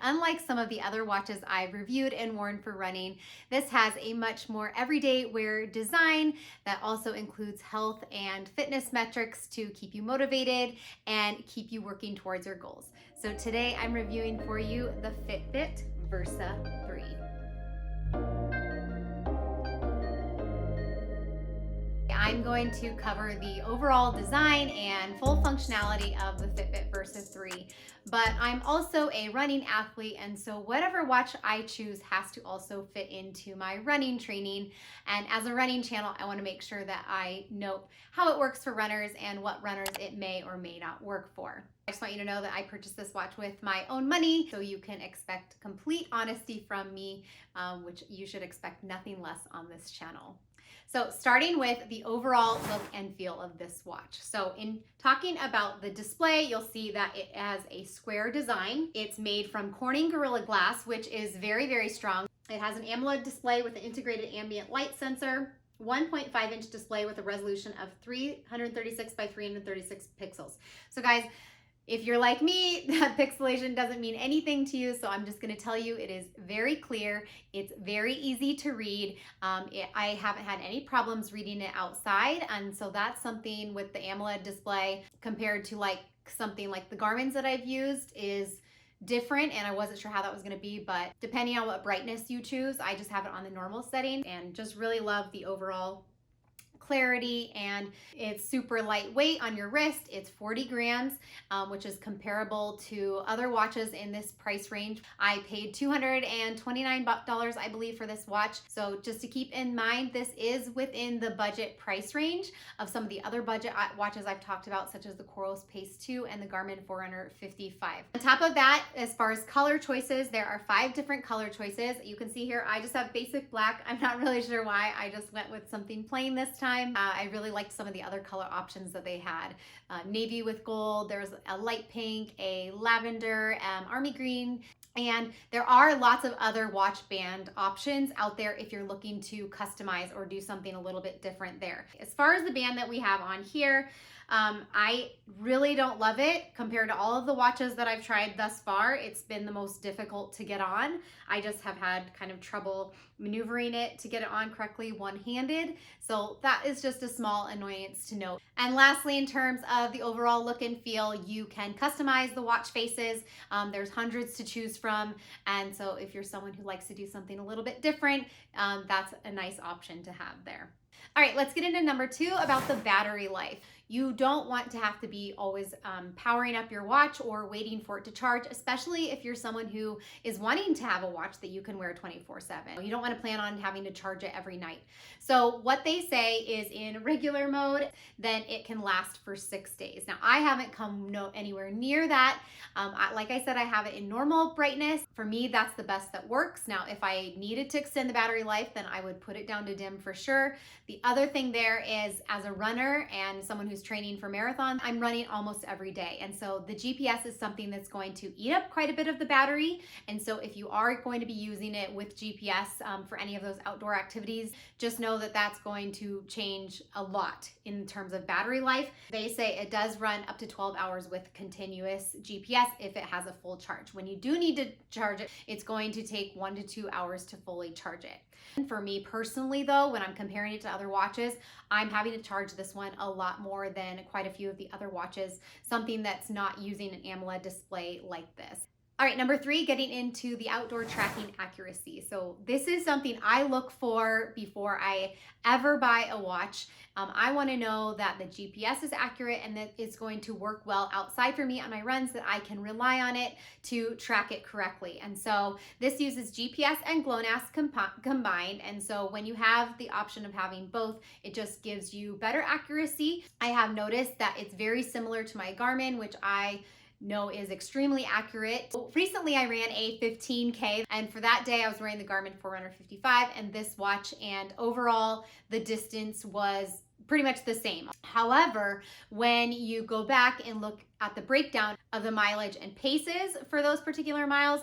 Unlike some of the other watches I've reviewed and worn for running, this has a much more everyday wear design that also includes health and fitness metrics to keep you motivated and keep you working towards your goals. So today I'm reviewing for you the Fitbit Versa 3. I'm going to cover the overall design and full functionality of the Fitbit Versa 3, but I'm also a running athlete, and so whatever watch I choose has to also fit into my running training. And as a running channel, I want to make sure that I note how it works for runners and what runners it may or may not work for. I just want you to know that I purchased this watch with my own money, so you can expect complete honesty from me, which you should expect nothing less on this channel. So starting with the overall look and feel of this watch. So in talking about the display, you'll see that it has a square design. It's made from Corning Gorilla Glass, which is very, very strong. It has an AMOLED display with an integrated ambient light sensor, 1.5-inch display with a resolution of 336 by 336 pixels. So guys, if you're like me, that pixelation doesn't mean anything to you, so I'm just going to tell you it is very clear. It's very easy to read. I haven't had any problems reading it outside, and so that's something with the AMOLED display compared to like something like the Garmin's that I've used is different, and I wasn't sure how that was going to be, but depending on what brightness you choose, I just have it on the normal setting and just really love the overall clarity, and it's super lightweight on your wrist. It's 40 grams, which is comparable to other watches in this price range. I paid $229, I believe, for this watch. So just to keep in mind, this is within the budget price range of some of the other budget watches I've talked about, such as the Coral Pace 2 and the Garmin Forerunner 55. On top of that, as far as color choices, there are 5 different color choices. You can see here, I just have basic black. I'm not really sure why. I just went with something plain this time. I really liked some of the other color options that they had. Navy with gold, there's a light pink, a lavender, army green, and there are lots of other watch band options out there if you're looking to customize or do something a little bit different there. As far as the band that we have on here, I really don't love it compared to all of the watches that I've tried thus far. It's been the most difficult to get on. I just have had kind of trouble maneuvering it to get it on correctly one-handed. So that is just a small annoyance to note. And lastly, in terms of the overall look and feel, you can customize the watch faces. There's hundreds to choose from. And so if you're someone who likes to do something a little bit different, that's a nice option to have there. All right, let's get into number 2 about the battery life. You don't want to have to be always powering up your watch or waiting for it to charge, especially if you're someone who is wanting to have a watch that you can wear 24/7. You don't want to plan on having to charge it every night. So what they say is in regular mode, then it can last for 6 days. Now, I haven't come anywhere near that. Like I said, I have it in normal brightness. For me, that's the best that works. Now, if I needed to extend the battery life, then I would put it down to dim for sure. The other thing there is, as a runner and someone who's training for marathon, I'm running almost every day. And so the GPS is something that's going to eat up quite a bit of the battery. And so if you are going to be using it with GPS for any of those outdoor activities, just know that that's going to change a lot in terms of battery life. They say it does run up to 12 hours with continuous GPS if it has a full charge. When you do need to charge it, it's going to take 1 to 2 hours to fully charge it. For me personally though, when I'm comparing it to other watches, I'm having to charge this one a lot more than quite a few of the other watches, something that's not using an AMOLED display like this. All right, number 3, getting into the outdoor tracking accuracy. So this is something I look for before I ever buy a watch. I want to know that the GPS is accurate and that it's going to work well outside for me on my runs, that I can rely on it to track it correctly. And so this uses GPS and GLONASS combined. And so when you have the option of having both, it just gives you better accuracy. I have noticed that it's very similar to my Garmin, which I know is extremely accurate. Recently I ran a 15K, and for that day I was wearing the Garmin Forerunner 55 and this watch, and overall the distance was pretty much the same. However, when you go back and look at the breakdown of the mileage and paces for those particular miles,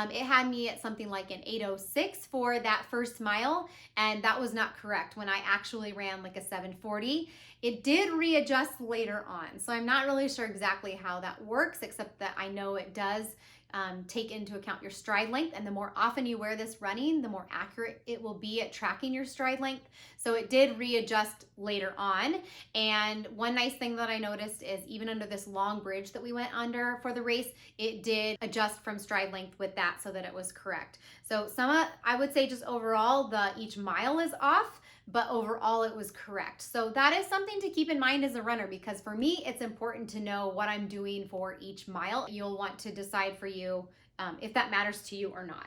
it had me at something like an 8:06 for that first mile, and that was not correct. When I actually ran like a 7:40, it did readjust later on. So I'm not really sure exactly how that works, except that I know it does take into account your stride length. And the more often you wear this running, the more accurate it will be at tracking your stride length. So it did readjust later on. And one nice thing that I noticed is even under this long bridge that we went under for the race, it did adjust from stride length with that so that it was correct. So I would say just overall, each mile is off, but overall it was correct. So that is something to keep in mind as a runner, because for me, it's important to know what I'm doing for each mile. You'll want to decide for you if that matters to you or not.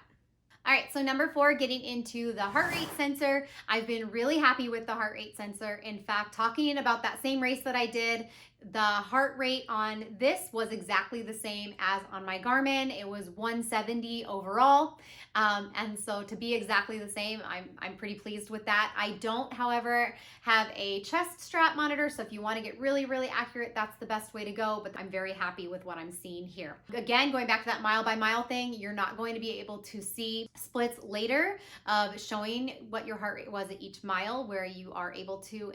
All right, so number 4, getting into the heart rate sensor. I've been really happy with the heart rate sensor. In fact, talking about that same race that I did, the heart rate on this was exactly the same as on my Garmin. It was 170 overall. And so to be exactly the same, I'm pretty pleased with that. I don't, however, have a chest strap monitor. So if you want to get really, really accurate, that's the best way to go. But I'm very happy with what I'm seeing here. Again, going back to that mile by mile thing, you're not going to be able to see splits later of showing what your heart rate was at each mile, where you are able to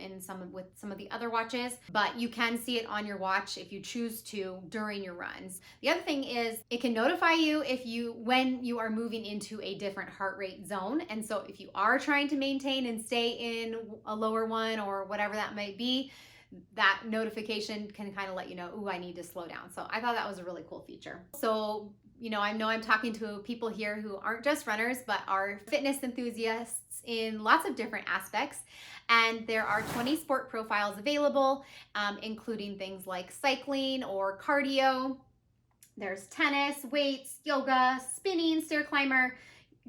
with some of the other watches, but you can see it on your watch if you choose to during your runs. The other thing is it can notify you when you are moving into a different heart rate zone. And so if you are trying to maintain and stay in a lower one or whatever that might be, that notification can kind of let you know, ooh, I need to slow down. So I thought that was a really cool feature. So, I know I'm talking to people here who aren't just runners, but are fitness enthusiasts in lots of different aspects. And there are 20 sport profiles available, including things like cycling or cardio. There's tennis, weights, yoga, spinning, stair climber,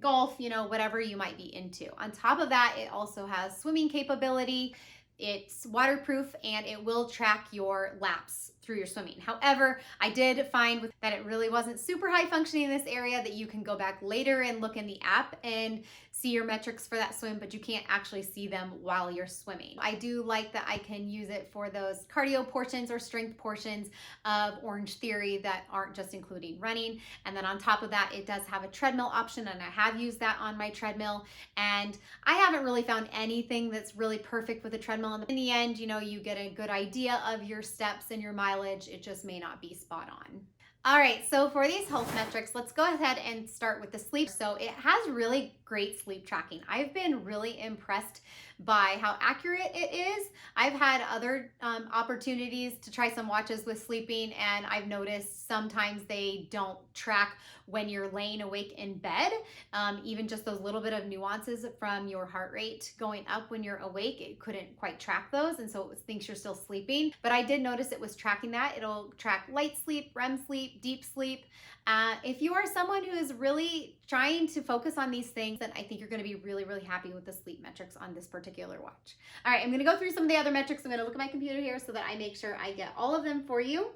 golf, whatever you might be into. On top of that, it also has swimming capability. It's waterproof and it will track your laps through your swimming. However, I did find that it really wasn't super high functioning in this area, that you can go back later and look in the app and see your metrics for that swim, but you can't actually see them while you're swimming. I do like that I can use it for those cardio portions or strength portions of Orange Theory that aren't just including running. And then on top of that, it does have a treadmill option, and I have used that on my treadmill. And I haven't really found anything that's really perfect with a treadmill. In the end, you get a good idea of your steps and your mileage. It just may not be spot on. All right, so for these health metrics, let's go ahead and start with the sleep. So it has really great sleep tracking. I've been really impressed by how accurate it is. I've had other opportunities to try some watches with sleeping, and I've noticed sometimes they don't track when you're laying awake in bed. Even just those little bit of nuances from your heart rate going up when you're awake, it couldn't quite track those, and so it thinks you're still sleeping. But I did notice it was tracking that. It'll track light sleep, REM sleep, deep sleep. If you are someone who is really trying to focus on these things, then I think you're going to be really, really happy with the sleep metrics on this particular watch. All right, I'm going to go through some of the other metrics. I'm going to look at my computer here so that I make sure I get all of them for you.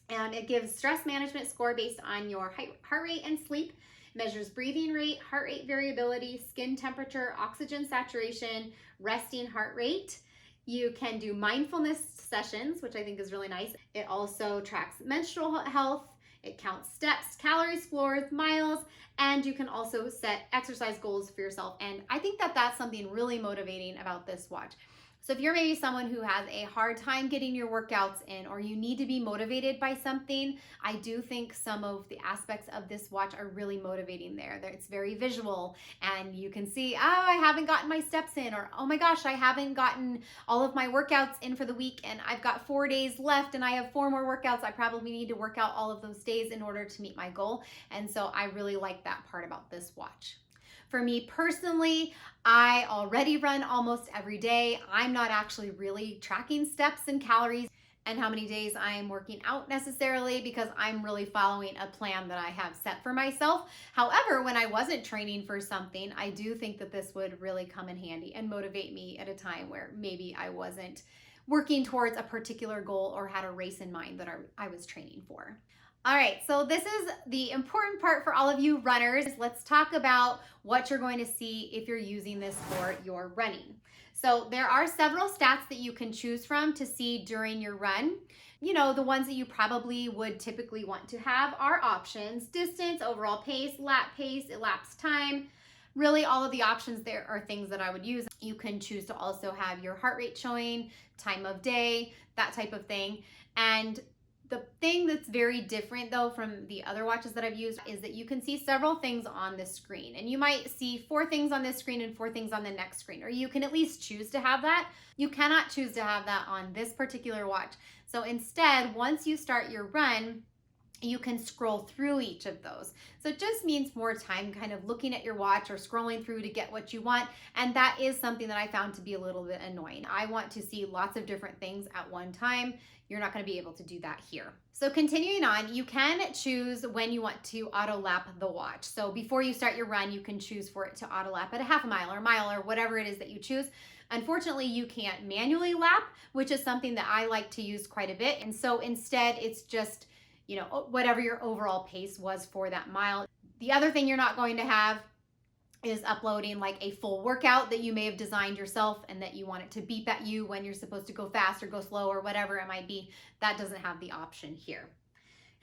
And it gives stress management score based on your heart rate and sleep. It measures breathing rate, heart rate variability, skin temperature, oxygen saturation, resting heart rate. You can do mindfulness sessions, which I think is really nice. It also tracks menstrual health. It counts steps, calories, floors, miles, and you can also set exercise goals for yourself. And I think that that's something really motivating about this watch. So if you're maybe someone who has a hard time getting your workouts in, or you need to be motivated by something, I do think some of the aspects of this watch are really motivating there. It's very visual, and you can see, oh, I haven't gotten my steps in, or oh my gosh, I haven't gotten all of my workouts in for the week, and I've got 4 days left, and I have 4 more workouts. I probably need to work out all of those days in order to meet my goal. And so I really like that part about this watch. For me personally, I already run almost every day. I'm not actually really tracking steps and calories and how many days I am working out necessarily, because I'm really following a plan that I have set for myself. However, when I wasn't training for something, I do think that this would really come in handy and motivate me at a time where maybe I wasn't working towards a particular goal or had a race in mind that I was training for. All right, so this is the important part for all of you runners. Let's talk about what you're going to see if you're using this for your running. So there are several stats that you can choose from to see during your run. The ones that you probably would typically want to have are options: distance, overall pace, lap pace, elapsed time. Really, all of the options there are things that I would use. You can choose to also have your heart rate showing, time of day, that type of thing. And The thing that's very different though from the other watches that I've used is that you can see several things on the screen, and you might see 4 things on this screen and 4 things on the next screen, or you can at least choose to have that. You cannot choose to have that on this particular watch. So instead, once you start your run, you can scroll through each of those. So it just means more time kind of looking at your watch or scrolling through to get what you want. And that is something that I found to be a little bit annoying. I want to see lots of different things at one time. You're not going to be able to do that here. So continuing on, you can choose when you want to auto lap the watch. So before you start your run, you can choose for it to auto lap at a half a mile or a mile or whatever it is that you choose. Unfortunately, you can't manually lap, which is something that I like to use quite a bit. And so instead, it's just, you know, whatever your overall pace was for that mile. The other thing you're not going to have is uploading like a full workout that you may have designed yourself and that you want it to beep at you when you're supposed to go fast or go slow or whatever it might be. That doesn't have the option here.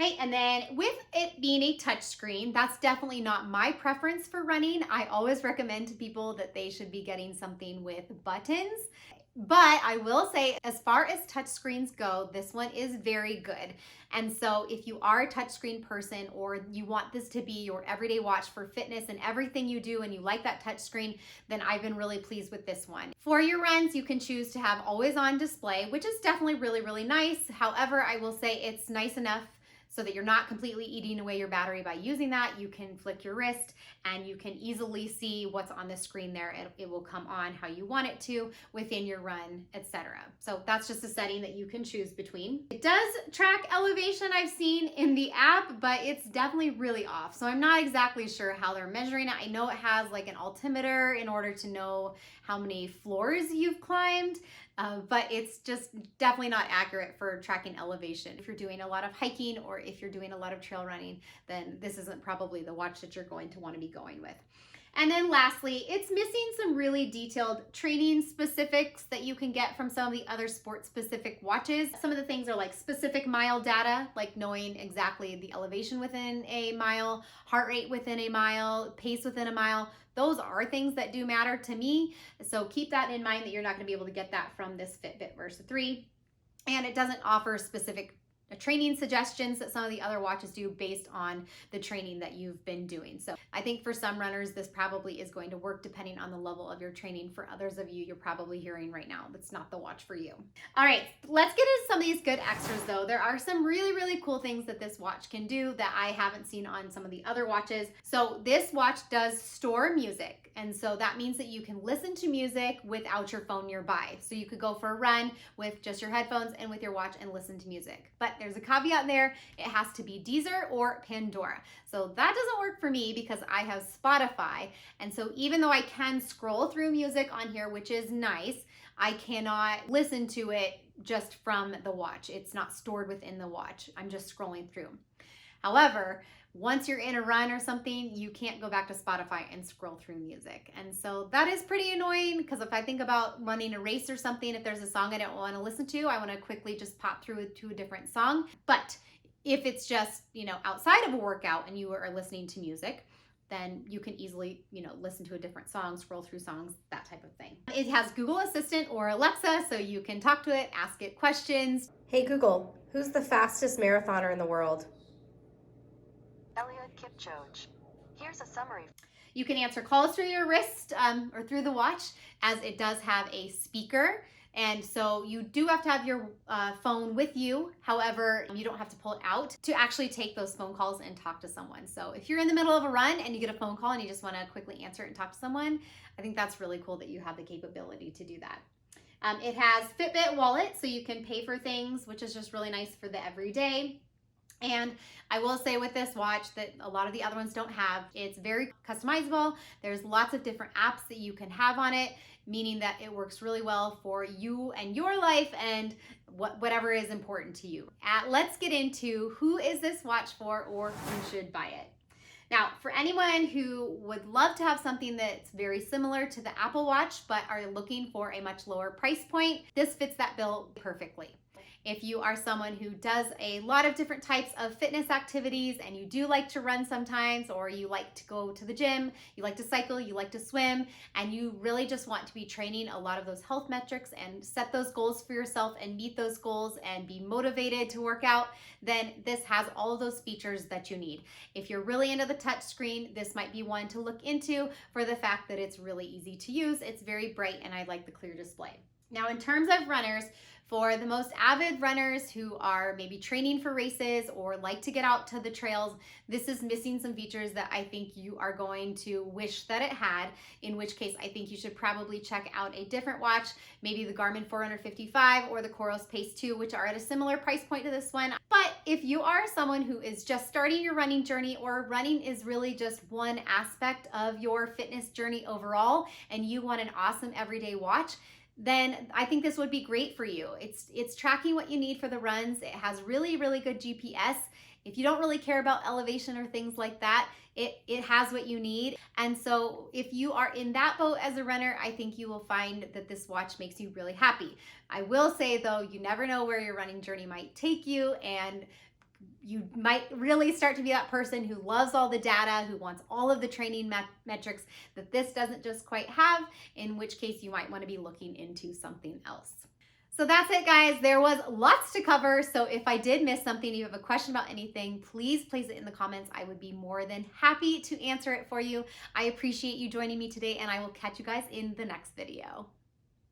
Right, and then with it being a touch screen, that's definitely not my preference for running. I always recommend to people that they should be getting something with buttons. But I will say, as far as touch screens go, this one is very good. And so if you are a touchscreen person, or you want this to be your everyday watch for fitness and everything you do and you like that touch screen, then I've been really pleased with this one. For your runs, you can choose to have always on display, which is definitely really, really nice. However, I will say it's nice enough so that you're not completely eating away your battery by using that. You can flick your wrist and you can easily see what's on the screen there. It will come on how you want it to within your run, etc. So that's just a setting that you can choose between. It does track elevation, I've seen in the app, but it's definitely really off. So I'm not exactly sure how they're measuring it. I know it has like an altimeter in order to know how many floors you've climbed. But it's just definitely not accurate for tracking elevation. If you're doing a lot of hiking or if you're doing a lot of trail running, then this isn't probably the watch that you're going to want to be going with. And then lastly, it's missing some really detailed training specifics that you can get from some of the other sport specific watches. Some of the things are like specific mile data, like knowing exactly the elevation within a mile, heart rate within a mile, pace within a mile. Those are things that do matter to me. So keep that in mind that you're not going to be able to get that from this Fitbit Versa 3. And it doesn't offer specific training suggestions that some of the other watches do based on the training that you've been doing. So I think for some runners, this probably is going to work depending on the level of your training. For others of you, you're probably hearing right now, that's not the watch for you. All right, let's get into some of these good extras though. There are some really, really cool things that this watch can do that I haven't seen on some of the other watches. So this watch does store music. And so that means that you can listen to music without your phone nearby. So you could go for a run with just your headphones and with your watch and listen to music. But there's a caveat there. It has to be Deezer or Pandora. So that doesn't work for me because I have Spotify. And so even though I can scroll through music on here, which is nice, I cannot listen to it just from the watch. It's not stored within the watch. I'm just scrolling through. However, once you're in a run or something, you can't go back to Spotify and scroll through music. And so that is pretty annoying because if I think about running a race or something, if there's a song I don't want to listen to, I want to quickly just pop through to a different song. But if it's just, outside of a workout and you are listening to music, then you can easily, listen to a different song, scroll through songs, that type of thing. It has Google Assistant or Alexa, so you can talk to it, ask it questions. Hey Google, who's the fastest marathoner in the world? Eliud Kipchoge. Here's a summary. You can answer calls through your wrist or through the watch, as it does have a speaker. And so you do have to have your phone with you. However, you don't have to pull it out to actually take those phone calls and talk to someone. So if you're in the middle of a run and you get a phone call and you just want to quickly answer it and talk to someone, I think that's really cool that you have the capability to do that. It has Fitbit Wallet, so you can pay for things, which is just really nice for the everyday. And I will say with this watch that a lot of the other ones don't have, it's very customizable. There's lots of different apps that you can have on it, meaning that it works really well for you and your life and whatever is important to you. Let's get into who is this watch for or who should buy it. Now, for anyone who would love to have something that's very similar to the Apple Watch but are looking for a much lower price point, this fits that bill perfectly. If you are someone who does a lot of different types of fitness activities and you do like to run sometimes, or you like to go to the gym, you like to cycle, you like to swim, and you really just want to be training a lot of those health metrics and set those goals for yourself and meet those goals and be motivated to work out, then this has all of those features that you need. If you're really into the touch screen, this might be one to look into for the fact that it's really easy to use. It's very bright and I like the clear display. Now, in terms of runners, for the most avid runners who are maybe training for races or like to get out to the trails, this is missing some features that I think you are going to wish that it had, in which case I think you should probably check out a different watch, maybe the Garmin Forerunner 55 or the Coros Pace 2, which are at a similar price point to this one. But if you are someone who is just starting your running journey, or running is really just one aspect of your fitness journey overall, and you want an awesome everyday watch, then I think this would be great for you. It's tracking what you need for the runs. It has really, really good GPS. If you don't really care about elevation or things like that, it has what you need. And so if you are in that boat as a runner, I think you will find that this watch makes you really happy. I will say though, you never know where your running journey might take you, and you might really start to be that person who loves all the data, who wants all of the training metrics that this doesn't just quite have, in which case you might want to be looking into something else. So that's it, guys. There was lots to cover. So if I did miss something, you have a question about anything, please place it in the comments. I would be more than happy to answer it for you. I appreciate you joining me today, and I will catch you guys in the next video.